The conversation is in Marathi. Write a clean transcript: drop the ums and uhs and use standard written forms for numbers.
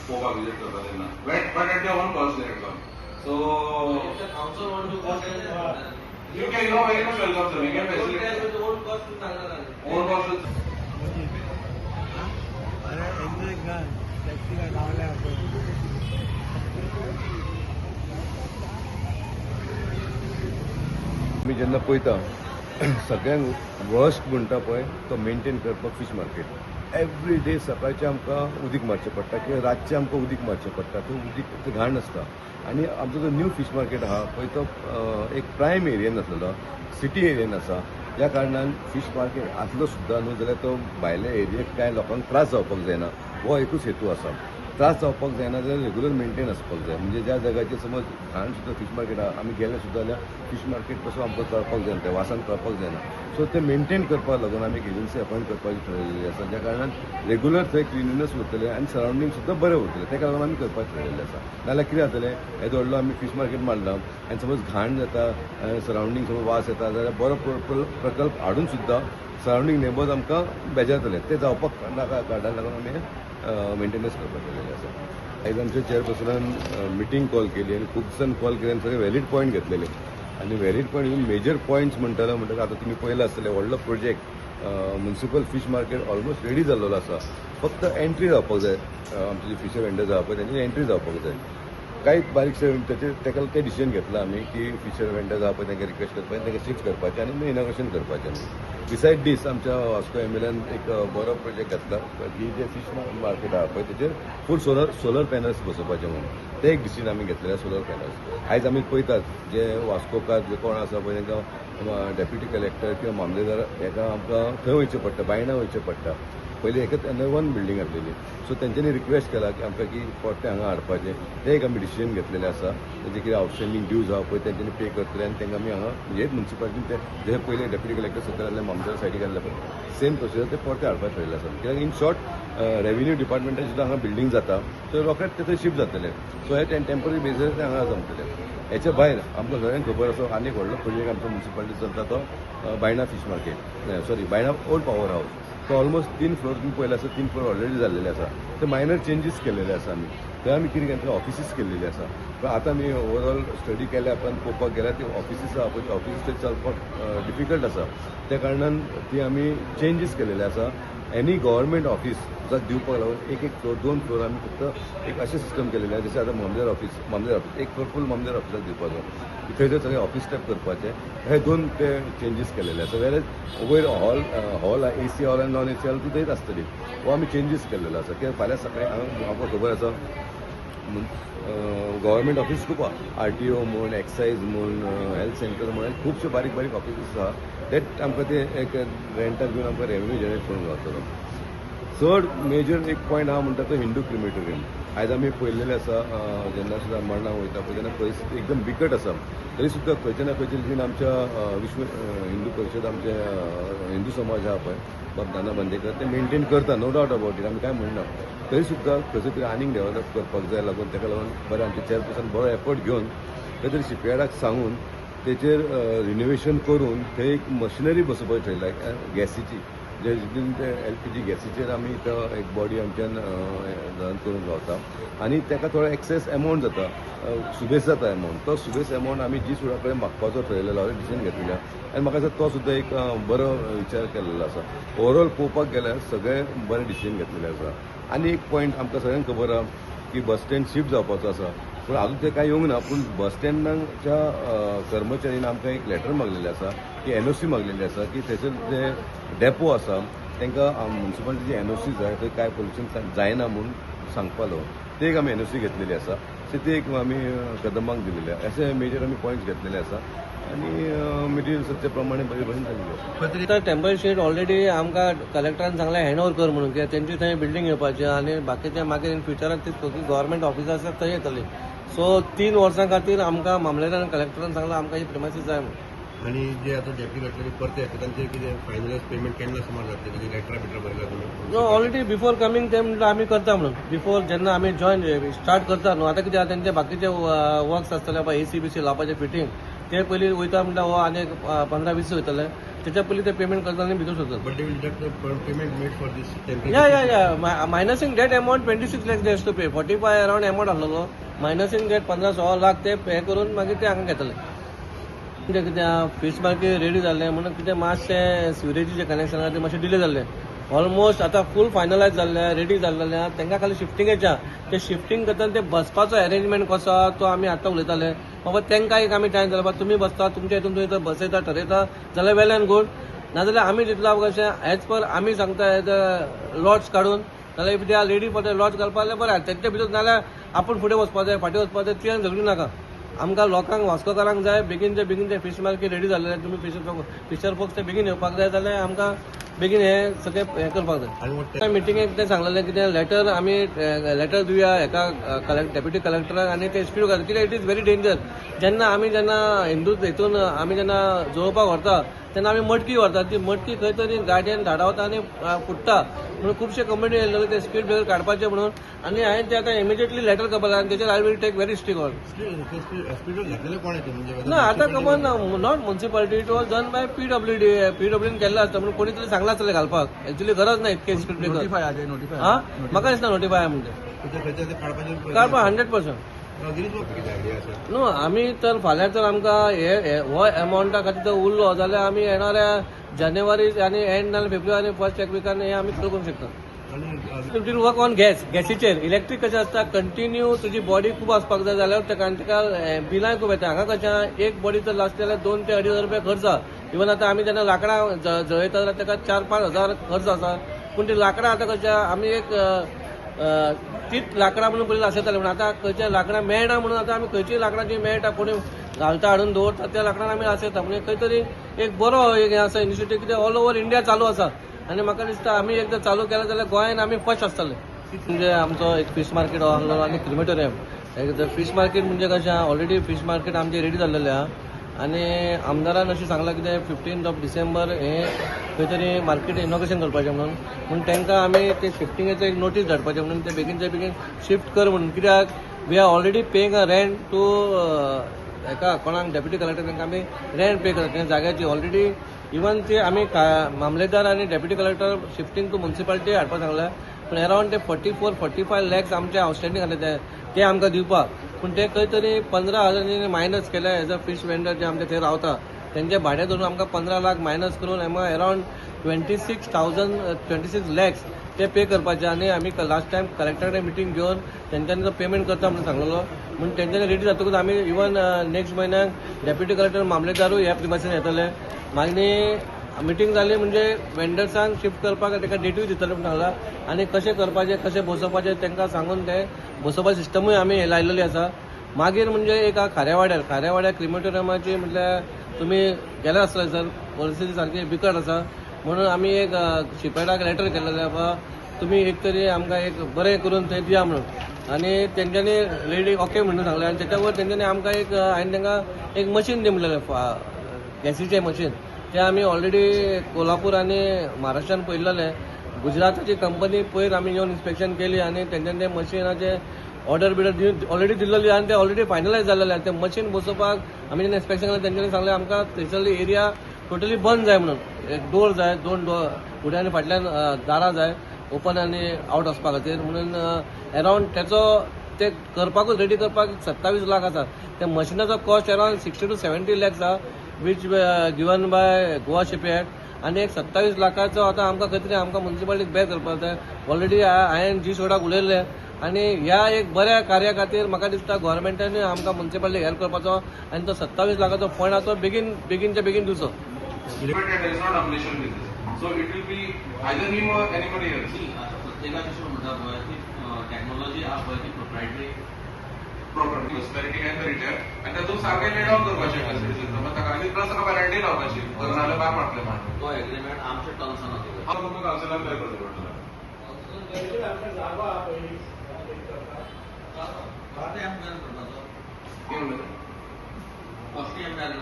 पोवपाक विजीट करता तेन्ना but at their own cost एकदम so If the council want to go there, you can know very much welcome sir we can go there facilitate with own cost to चांगला झालं. own cost अरे एन्जॉय कर टॅक्सी काय लावल्या मी जेन्ना पळयता सगळ्यांक वर्स्ट म्हणटा पळय तो मेंटेन करपाक फीश मार्केट एवरी डे सकाळचें आमकां उदीक मारचें पडटा किंवा रातचें आमकां उदीक मारचें पडटा तो उदीक ते घाण आसता आनी आमचो जो न्यू फीश मार्केट आहा पळय तो एक प्रायम एरियेन आसलेलो सिटी एरियेन आसा त्या कारणान फीश मार्केट आसलो सुद्दां न्हू जाल्यार तो भायल्या एरियेक कांय लोकांक त्रास जावपाक जायना हो एकूच हेतू आसा त्रास जावपाक जायना जाल्यार रेगुलर मेंटेन आसपाक जाय म्हणजे ज्या जाग्याचेर समज घाण सुद्दां फीश मार्केट आहा आमी गेले सुद्दां जाल्यार फीश मार्केट कसो आमकां कळपाक जायना त्या वासान कळपाक जायना सो ते मेंटेन करपाक लागून आमी एक एजन्सी अपॉयंट करपाची ठरयलेली आसा ज्या कारणान रेगुलर थंय क्लिनिनस उरतले आनी सरावंडींग सुद्दां बरें उरतलें त्या कारणान आमी करपाक ठरयल्लें आसा नाल्यार कितें जातलें येदो व्हडलो आमी फीश मार्केट मारला आनी समज घाण जाता सरावंडींग समज वास येता जाल्यार बरो प्रकल्प हाडून सुद्दां सरावंडींग नेबर्स आमकां बेजारतले ते जावपाक नाका कारणान लागून आमी मेंटेनन्स करपाक केलेलें आसा आयज आमच्या चेअरपर्सनान मिटींग कॉल केली आनी खूब दिसान कॉल केली आनी सगळे वॅलीड पॉयंट घेतलेले आनी वॅलीड पॉयंट मेजर पॉयंट्स म्हणटालो म्हणटकीर आतां तुमी पळयला आसतलें व्हडलो project municipal fish market almost ready जाल्लो आसा फक्त एंट्री जावपाक जाय आमचे जे फिशर वेंडर्स आहा पळय तेंची एंट्री जावपाक जाय कांय बारीकशे ताका ते डिसिजन घेतला आमी की फिशर वेंडर्स आहा पळय तांकां रिक्वेस्ट करपाचें तांकां शिफ्ट करपाचें आनी इनॉग्रेशन करपाचें आमी बिसायड दीस आमच्या वास्को एमएलएन एक बरो प्रोजेक्ट घातला की जे फीश मार्केट आहा पळय तेचेर फूल सोलर पॅनल्स बसोवपाचे म्हणून ते एक डिसिजन आमी घेतलेले सोलर पॅनल्स आयज आमी पळयतात जे वास्कोकार जे कोण आसा पळय तांकां डेप्युटी कलेक्टर किंवा मामलेदार हेका आमकां थंय वयचें पडटा बायणां वयचें पडटा पयलीं एकच वन बिल्डींग आसलेली सो तेंच्यांनी रिक्वेस्ट केला की आमकां की पोरते हांगा हाडपाचें ते एक आमी डिसिजन घेतलेलें आसा तेजे कितें आउटस्टँडींग ड्यूज आहा पळय तेंच्यांनी पे करतले आनी तांकां आमी हांगा म्हणजे म्युनिसिपालिटीन ते जे पयलीं डेप्युटी कलेक्टर सकयल आसले मामलेदार सायडीक आसले पळय सेम प्रोसिजर ते पोरते हाडपाक ठरयल्लें आसा कित्याक इन शॉर्ट रेव्हेन्यू डिपार्टमेंटाची सुद्दां हांगा बिल्डींग जाता थंय रोखडेच ते थंय शिफ्ट जातले सो हे टेम्पररी बेजीस ते हांगा जमतले हेच्या भायर आमकां सगळ्यांक खबर आसा आनी एक व्हडलो प्रोजेक्ट आमच्या म्युनिसिपालिटीन चलता तो Baina fish market sorry Baina old power हावस तो ऑलमोस्ट 3 फ्लोर तुम्ही पळयला आसा 3 फ्लोर ऑलरेडी जाल्लेले आसा ते मायनर चेंजीस केलेले आसा आमी थंय आमी कितें केलें ऑफिसीस केल्लेली आसा पण आतां आमी ओवरऑल स्टडी केल्या आपण पळोवपाक गेल्यार ती ऑफिसीस आहा पळय ऑफिसीस ते चलपाक डिफिकल्ट आसा त्या कारणान ती आमी चेंजीस केलेले आसा एनी गव्हर्मेंट ऑफिस दिवपाक लागून एक फ्लोर 2 फ्लोर आमी फक्त एक अशें सिस्टम केलेलें आसा जशें आतां मामलेदार ऑफिस एक फ्लोर फूल मामलेदार ऑफिसाक दिवपाचो थंय ते सगळे ऑफिस स्टेप करपाचे हे 2 ते चेंजीस केलेले आसा वेरेज वयर हॉल एसी हॉल आनी नॉन एसी हॉल ती थंयच आसतली हो आमी चेंजीस केलेलो आसा कित्याक फाल्यां सकाळीं आमकां खबर आसा गव्हर्मेंट ऑफिस खूब आरटीओ म्हूण एक्सायज म्हूण हेल्थ सेंटर म्हूण खुबशे बारीक बारीक ऑफिसीस आहा तेच आमकां ते एक रेंटाक घेवन आमकां रेवन्यू जनरेट करूंक गावतलो चड मेजर एक पॉयंट आहा म्हणटा तो हिंदू क्रिमेटोरियम आयज आमी पळयल्लेले आसा जेन्ना सुद्दां मरणाक वयता पळय तेन्ना परिस्थिती एकदम बिकट आसा तरी सुद्दां खंयचे ना खंयचे रितीन आमच्या विश्व हिंदू परिशद आमचे हिंदू समाज आहा पळय बाब नाना बांदेकर ते मेंटेन करता नो डावट अबाउट इट आमी काय म्हणना तरी सुद्दां खंयचे तरी आनीक डेव्हलप करपाक जाय लागून ताका लागून बरें आमचे चेअरपर्सन बरो एफर्ट घेवन खंय तरी शिपयार्डाक सांगून तेचेर रिनोवेशन करून थंय एक मशिनरी बसोवपाक ठरयला गॅसीची जे जितून ते LPG गॅसीचेर आमी इथं एक बॉडी आमच्यान रन करूंक गावता आनी ताका थोडो एक्सेस एमावंट जाता सुबेज जाता एमावंट तो सुबेज एमावंट आमी जी सुडा कडेन मागपाचो ठरयलेलो हांवें डिसिजन घेतलेलो आनी म्हाका दिसता तो सुद्दां एक बरो विचार केल्लो आसा ओवरऑल पळोवपाक गेल्यार सगळे बरें डिसिजन घेतलेलें आसा आनी एक पॉयंट आमकां सगळ्यांक खबर आहा की बस स्टँड शिफ्ट जावपाचो आसा पूण अजून ते कांय येवंक ना पूण बस स्टँडाच्या कर्मचाऱ्यान आमकां एक लेटर मागलेलें आसा की NOC मागलेली आसा की थंयसर जे डेपो आसा तांकां म्युनिसिपालिटीची NOC जाय थंय कांय पोल्युशन जायना म्हूण सांगपालो ते एक आमी NOC घेतलेली आसा सो ते एक आमी कदंबाक दिलेले अशे मेजर आमी पॉयंट्स घेतलेले आसा आनी मटेरियल सद्या प्रमाणे बरे भशेन जाल्ले तर टेम्पररी शेड ऑलरेडी आमकां कलेक्टरान सांगलें हँड ओवर कर म्हणून कित्याक तेंची थंय बिल्डींग येवपाचें आनी बाकीचे मागीर इन फ्युचराक ती गव्हर्मेंट ऑफिसां आसात थंय येतली सो 3 वर्सां खातीर आमकां मामलेदार आनी कलेक्टरान सांगलां आमकां ही प्रिमायसीस जाय म्हणून आणि जे आता डेप्युटी कलेक्टर परते येतात त्यांचे कितें फायनलायज पेमेंट केन्ना सुमार जातले तेजी लेटरा बिटरा भरला तुमी ऑलरेडी बिफोर कमिंग ते म्हणटा आमी करता म्हणून बिफोर जेन्ना आमी जॉईन स्टार्ट करता न्हू आतां कितें आहा तेंचे बाकीचे वर्क्स आसतले पळय AC BC लावपाचें फिटींग ते पयलीं वयता म्हणल्यार हो आनी 15-20 वयतले त्याच्या पयलीं ते पेमेंट करता आनी भितर सरतात. But they will deduct the payment made for this temporary. या मायनसिंग डेट अमाउंट 26 lakhs दे टू पे 45 अराउंड अमाउंट आसलो मायनसिंग डेट 15-16 लाख ते पे करून मागीर ते हांगा घेतले. कितें कितें फीश मार्केट रेडी जाल्लें म्हणून कितें मातशें सिवरेजीचें कनेक्शन आसा तें मातशें डिले जाल्लें. ऑलमोस्ट आता फूल फायनलायज जाल्लें रेडी जाल्लें तांकां खाली शिफ्टिंगेच्या ते शिफ्टिंग करतना ते बसपाचो अरेंजमेंट कसो आहा तो आमी आतां उलयताले बाबा तांकां एक आमी टायम जालो तुमी बसता तुमच्या हितून तुमी बसयता ठरयता जाल्यार वेल एंड गुड नाजाल्यार आमी चिंतला कशें एज पर आमी सांगता लॉट्स काडून नाल्यार if they are ready for the lots घालपा जाल्यार बरें तेंचे भितर नाल्यार आपूण फुडें वचपाक जाय फाटीं वचपाक जाय ती झगडी नाका. आमकां लोकांक वास्कोकारांक जाय बेगीन ते फीश मार्केट रेडी जाल्लें तुमी फिशर फोक्स ते बेगीन येवपाक जाय जाल्यार आमकां बेगीन हे सगळें हें करपाक जाय. मिटिंगेक तें सांगलेलें कितें लेटर आमी लेटर दिवया हेका डेप्युटी कलेक्टराक आनी ते स्पीड करता कित्याक इट इज व्हेरी डेंजर. जेन्ना हिंदू हितून आमी जेन्ना जोळोवपाक व्हरता तेन्ना आमी मटकी व्हरता ती मटकी खंय तरी गाडयेन धाडावता आनी फुट्टा म्हणून खुबशे कम्युनिटी येयल्ले ते स्पीड ब्रेकर काडपाचें म्हणून आनी हांवें ते आतां इमिजिएटली लेटर करपाक जाय आनी तेचेर I will take very strict on. Speed घेतलेले कोण येते म्हणजे ना आतां खबर ना not municipality it was done by पीडब्ल्यूडीन केल्लो आसता म्हणून कोणी तरी सांगला आसतलें घालपाक एक्चुअली गरज ना इतके स्पीड ब्रेकर. हा म्हाका दिसता नोटिफाय म्हणजे काडपाक 100%. नो आमी तर फाल्यां तर आमकां हो अमावंटा खातीर तर उरलो जाल्यार आमी येणाऱ्या जानेवारी आनी एंड नाल्यार फेब्रुवारी फर्स्ट एक विकान हे आमी करूंक शकता. वर्क ऑन गॅसीचेर इलेक्ट्रीक कशें आसता कंटिन्यू तुजी बॉडी खूब आसपाक जाय जाल्यार ताका बिलाय खूब येता. हांगा कशें एक बॉडी जर लास्ट जाल्यार 2 ते 2.5 हजार रुपया खर्च आसा. इवन आतां आमी जेन्ना लाकडां जळयता जाल्यार ताका 4-5 हजार खर्च आसा पूण ती लाकडां आतां कशें आमी एक तीच लाकडां म्हणून पयलीं आसताले म्हणून आतां खंयच्या लाकडां मेळना म्हणून आतां आमी खंयचीय लाकडां जी मेळटा कोणी घालता हाडून दवरता त्या लाकडांक आमी आसयता म्हणजे खंय तरी एक बरो एक हें आसा इनिशिएटीव कितें ऑल ओव्हर इंडिया चालू आसा आनी म्हाका दिसता आमी एकदां चालू केलें जाल्यार गोंयांत आमी फर्स्ट आसतले. म्हणजे आमचो एक फीश मार्केट आसलो आनी क्रिमेटोरियम फीश मार्केट म्हणजे कशें ऑलरेडी फीश मार्केट आमचें रेडी जाल्लेलें आहा आनी आमदारान अशें सांगलां कितें 15 डिसेंबर हें खंय तरी मार्केट इनॉग्रेशन करपाचें म्हणून तांकां आमी ते शिफ्टिंगेचो एक नोटीस धाडपाचें म्हणून ते बेगीन शिफ्ट कर म्हणून कित्याक we are already paying a rent to हेका कोणाक डेप्युटी कलेक्टर तांकां आमी रेंट पे करता त्या जाग्याची ऑलरेडी इवन ते आमी मामलेदार आनी deputy collector shifting to municipality हाडपाक सांगल्या पूण अरावंड ते 44-45 लॅक्स आमचे आउटस्टँडींग आसले ते आमकां दिवपाक पूण ते खंय तरी 15,000 मायनस केले एज अ फीश वेंडर जे आमचे थंय रावता तेंचे भाडें धरून आमकां 15 लाख मायनस करून आमकां अरावंड 26 लॅक्स ते पे करपाचे आनी आमी लास्ट टायम कलेक्टर कडेन मिटींग घेवन तेंच्यांनी तो पेमेंट करता म्हणून सांगलेलो म्हणून तेंच्यांनी रेडी जातकूच आमी इवन नेक्स्ट म्हयन्याक डेप्युटी कलेक्टर मामलेदारूय ह्या प्रिमायसीन येतले मागीर मिटींग जाली म्हणजे वेंडर्सांक शिफ्ट करपाक ताका डेटूय दितले म्हणून सांगला आनी कशें करपाचें कशें बसोवपाचें तांकां सांगून ते बसोवपाचें सिस्टमूय आमी लायलेली आसा. मागीर म्हणजे एक खाऱ्यावाड्यार क्रिमेटोरियमाची म्हटल्यार तुमी गेले आसतले सर परिस्थिती सारकी बिकट आसा म्हणून आमी एक शिपेडाक लेटर केल्लें बाबा तुमी एक तरी आमकां एक बरें करून थंय दिया म्हणून आनी तेंच्यांनी रेडी ओके म्हणून सांगलें आनी तेच्या वयर तेंच्यांनी आमकां एक हांवें तांकां एक मशीन दी म्हणलेलें गॅसीचें मशीन ते आमी ऑलरेडी कोल्हापूर आनी महाराष्ट्रान पयलेलें. गुजराताची कंपनी पयर आमी येवन इन्स्पेक्शन केली आनी तेंच्यांनी ते मशिनाचे ऑर्डर बिर्डर ऑलरेडी दिल्ली आनी ते ऑलरेडी फायनलायज जाल्लेले ते मशीन बसोवपाक आमी जेन्ना इन्स्पेक्शन केलें तेंच्यांनी सांगलें आमकां थंयसरली एरिया टोटली बंद जाय म्हणून एक डोर जाय 2 डोर फुडें आनी फाटल्यान दारां जाय ओपन आनी आउट वचपा खातीर म्हणून अरावंड तेचो ते करपाकूच रेडी करपाक 27 लाख आसा. त्या मशिनाचो कॉस्ट अरावंड 60 to 70 लॅक्स आहा which given by Goa shipyard आनी एक 27 लाखाचो आतां आमकां खंय तरी आमकां म्युन्सिपालिटीक बॅर करपाक जाय. ऑलरेडी हांवें जी सोडाक उलयल्लें आनी ह्या एक बऱ्या कार्या खातीर म्हाका दिसता गोव्हर्मेंटानूय आमकां म्युन्सिपालिटीक हेल्प करपाचो आनी तो 27 लाखाचो फंड आसा तो बेगीनच्या बेगीन दिवचो. There is not obligation with this. So it will be either him or anybody else. प्रत्येकाची म्हणटा की टेक्नॉलॉजी हा पळय ती proprietary Property, prosperity and the return. And तातूंत सारकें लेट ऑन करपाचें फॅसिलिटीज ताका आनी प्लस ताका पेनल्टी लावपाची करना जाल्यार भायर मारतले मागीर तो एग्रीमेंट आमच्या टर्म्सान होतो. हांव तुमकां कावन्सिलाक जाय करचो पडटलो. कितें म्हणटा कितें म्हणटा फर्स्ट टायम